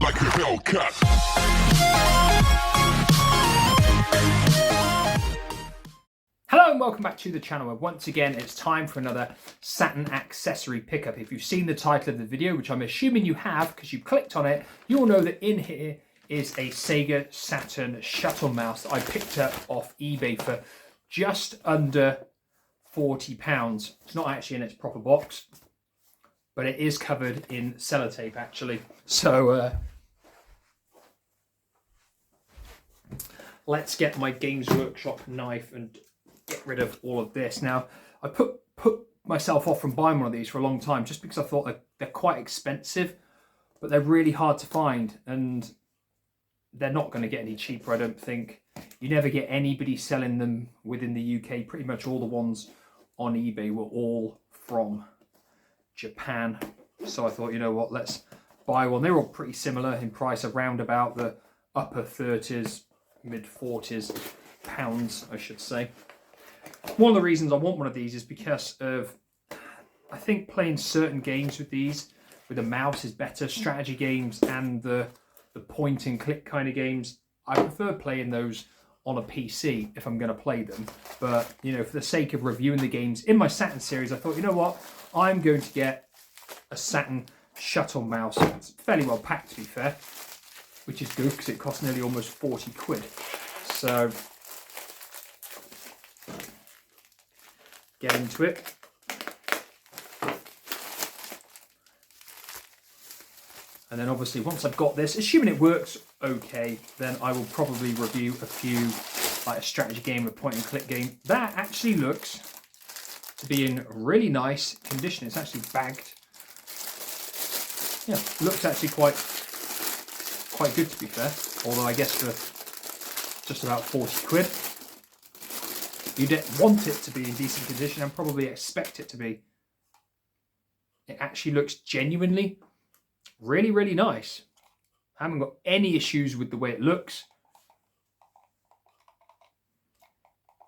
like a Hellcat. Hello and welcome back to the channel, where once again it's time for another Saturn accessory pickup. If you've seen the title of the video, which I'm assuming you have because you've clicked on it, you'll know that in here is a Sega Saturn Shuttle Mouse that I picked up off eBay for just under £40. It's not actually in its proper box, but it is covered in sellotape actually. So let's get my Games Workshop knife and get rid of all of this. Now, I put myself off from buying one of these for a long time just because I thought they're quite expensive, but they're really hard to find and they're not going to get any cheaper, I don't think. You never get anybody selling them within the UK. Pretty much all the ones on eBay were all from Japan. So I thought, you know what, let's buy one. They're all pretty similar in price, around about the upper 30s, mid 40s pounds, I should say. One of the reasons I want one of these is because of, I think playing certain games with these, with a mouse is better. Strategy games and the point and click kind of games, I prefer playing those on a PC if I'm going to play them. But, you know, for the sake of reviewing the games in my Saturn series, I thought, you know what, I'm going to get a Saturn Shuttle Mouse. It's fairly well packed, to be fair, which is good because it costs nearly almost 40 quid. So get into it. And then obviously once I've got this, assuming it works okay, then I will probably review a few, like a strategy game, a point and click game. That actually looks to be in really nice condition. It's actually bagged. Yeah, looks actually quite good, to be fair. Although I guess for just about 40 quid. You'd want it to be in decent condition and probably expect it to be. It actually looks genuinely really, really nice. I haven't got any issues with the way it looks.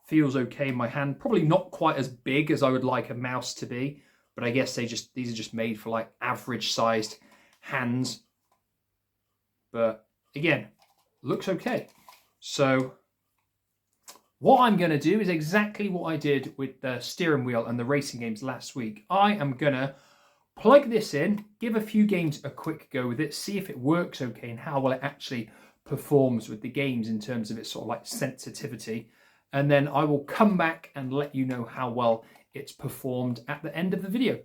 Feels okay in my hand. Probably not quite as big as I would like a mouse to be, but I guess these are just made for like average sized hands. But again, looks okay. So what I'm going to do is exactly what I did with the steering wheel and the racing games last week. I am going to plug this in, give a few games a quick go with it, see if it works okay and how well it actually performs with the games in terms of its sort of like sensitivity. And then I will come back and let you know how well it's performed at the end of the video.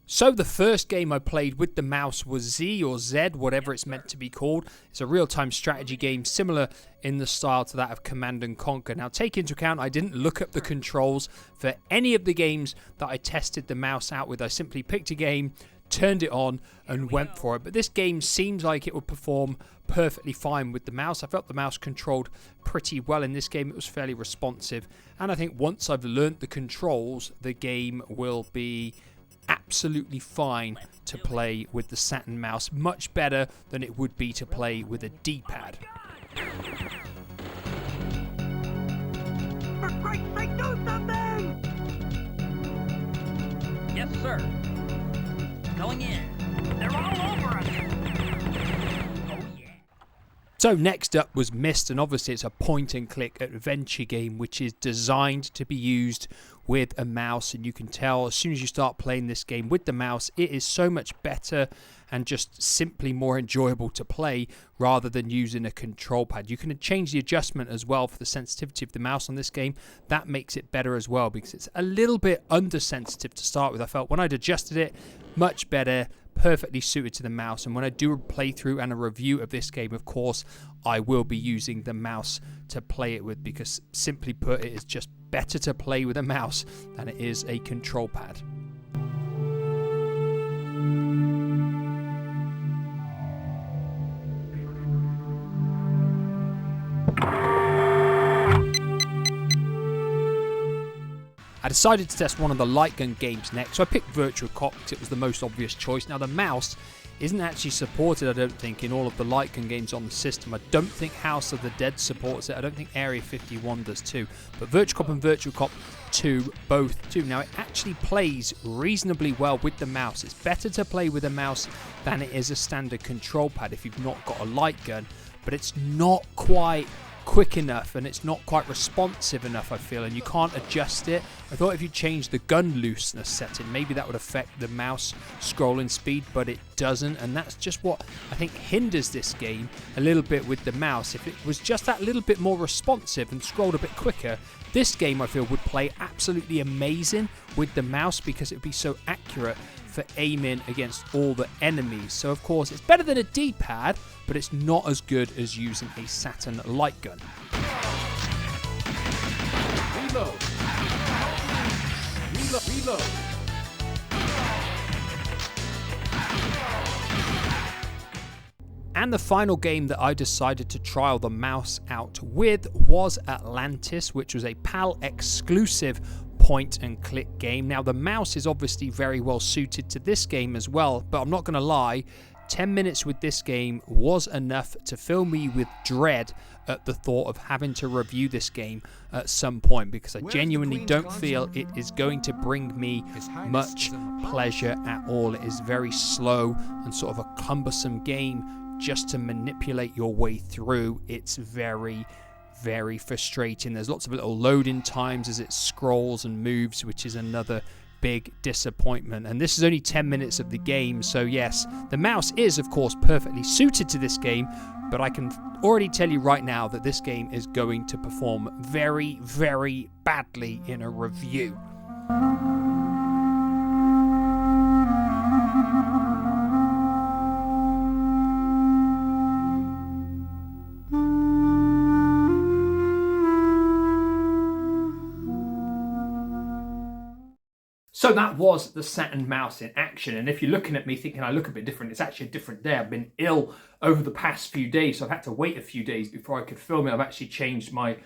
So the first game I played with the mouse was Z or Z, whatever it's meant to be called. It's a real-time strategy game similar in the style to that of Command and Conquer. Now take into account I didn't look up the controls for any of the games that I tested the mouse out with. I simply picked a game, turned it on and went for it. But this game seems like it would perform perfectly fine with the mouse. I felt the mouse controlled pretty well in this game. It was fairly responsive. And I think once I've learnt the controls, the game will be absolutely fine to play with the Saturn mouse, much better than it would be to play with a D-pad. For Christ's sake, do something! Yes, sir. Going in. They're all over us. Oh, yeah. So next up was Myst, and obviously it's a point and click adventure game which is designed to be used with a mouse, and you can tell as soon as you start playing this game with the mouse it is so much better and just simply more enjoyable to play rather than using a control pad. You can change the adjustment as well for the sensitivity of the mouse on this game. That makes it better as well because it's a little bit undersensitive to start with. I felt when I'd adjusted it, much better, perfectly suited to the mouse. And when I do a playthrough and a review of this game, of course I will be using the mouse to play it with, because simply put, it is just better to play with a mouse than it is a control pad. I decided to test one of the light gun games next, so I picked Virtua Cop because it was the most obvious choice. Now the mouse isn't actually supported, I don't think, in all of the light gun games on the system. I don't think House of the Dead supports it. I don't think Area 51 does too. But Virtua Cop and Virtua Cop 2 both do. Now it actually plays reasonably well with the mouse. It's better to play with a mouse than it is a standard control pad if you've not got a light gun. But it's not quite quick enough and it's not quite responsive enough, I feel, and you can't adjust it. I thought if you change the gun looseness setting, maybe that would affect the mouse scrolling speed, but it doesn't, and that's just what I think hinders this game a little bit with the mouse. If it was just that little bit more responsive and scrolled a bit quicker, this game I feel would play absolutely amazing with the mouse because it would be so accurate for aiming against all the enemies. So of course it's better than a D-pad, but it's not as good as using a Saturn light gun. Reload. Reload. And the final game that I decided to trial the mouse out with was Atlantis, which was a PAL exclusive point and click game. Now the mouse is obviously very well suited to this game as well, but I'm not going to lie, 10 minutes with this game was enough to fill me with dread at the thought of having to review this game at some point, because I genuinely don't feel it is going to bring me much pleasure at all. It is very slow and sort of a cumbersome game just to manipulate your way through. It's very frustrating. There's lots of little loading times as it scrolls and moves, which is another big disappointment. And this is only 10 minutes of the game, so yes, the mouse is of course perfectly suited to this game, but I can already tell you right now that this game is going to perform very badly in a review. So that was the Saturn mouse in action, and if you're looking at me thinking I look a bit different, it's actually a different day. I've been ill over the past few days, so I've had to wait a few days before I could film it. I've actually changed my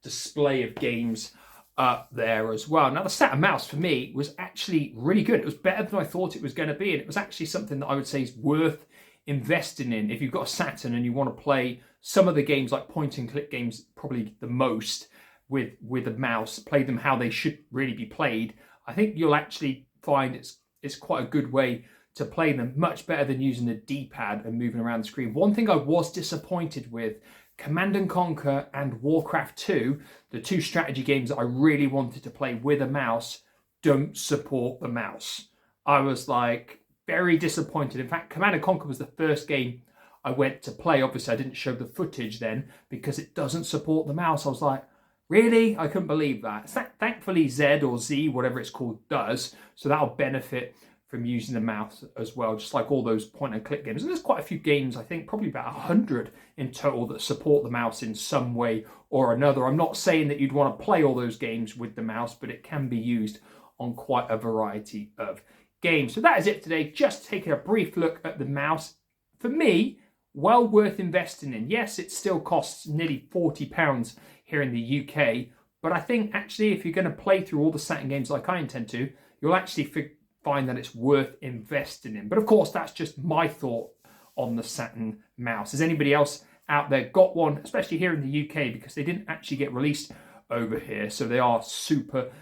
display of games up there as well. Now the Saturn mouse for me was actually really good. It was better than I thought it was going to be, and it was actually something that I would say is worth investing in. If you've got a Saturn and you want to play some of the games like point and click games, probably the most with a mouse, play them how they should really be played, I think you'll actually find it's quite a good way to play them, much better than using a D-pad and moving around the screen. One thing I was disappointed with, Command & Conquer and Warcraft 2, the two strategy games that I really wanted to play with a mouse, don't support the mouse. I was like very disappointed. In fact, Command & Conquer was the first game I went to play. Obviously I didn't show the footage then because it doesn't support the mouse. I was like, really? I couldn't believe that. Thankfully Z or Z, whatever it's called, does. So that'll benefit from using the mouse as well, just like all those point and click games. And there's quite a few games, I think probably about 100 in total, that support the mouse in some way or another. I'm not saying that you'd want to play all those games with the mouse, but it can be used on quite a variety of games. So that is it today. Just taking a brief look at the mouse. For me, well worth investing in. Yes, it still costs nearly £40 here in the UK, but I think actually if you're going to play through all the Saturn games like I intend to, you'll actually find that it's worth investing in. But of course, that's just my thought on the Saturn mouse. Has anybody else out there got one, especially here in the UK, because they didn't actually get released over here, so they are super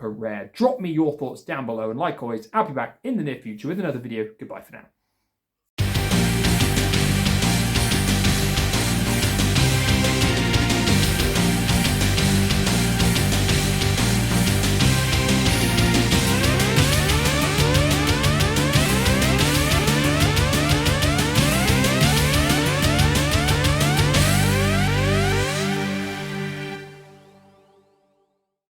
rare. Drop me your thoughts down below, and like always, I'll be back in the near future with another video. Goodbye for now.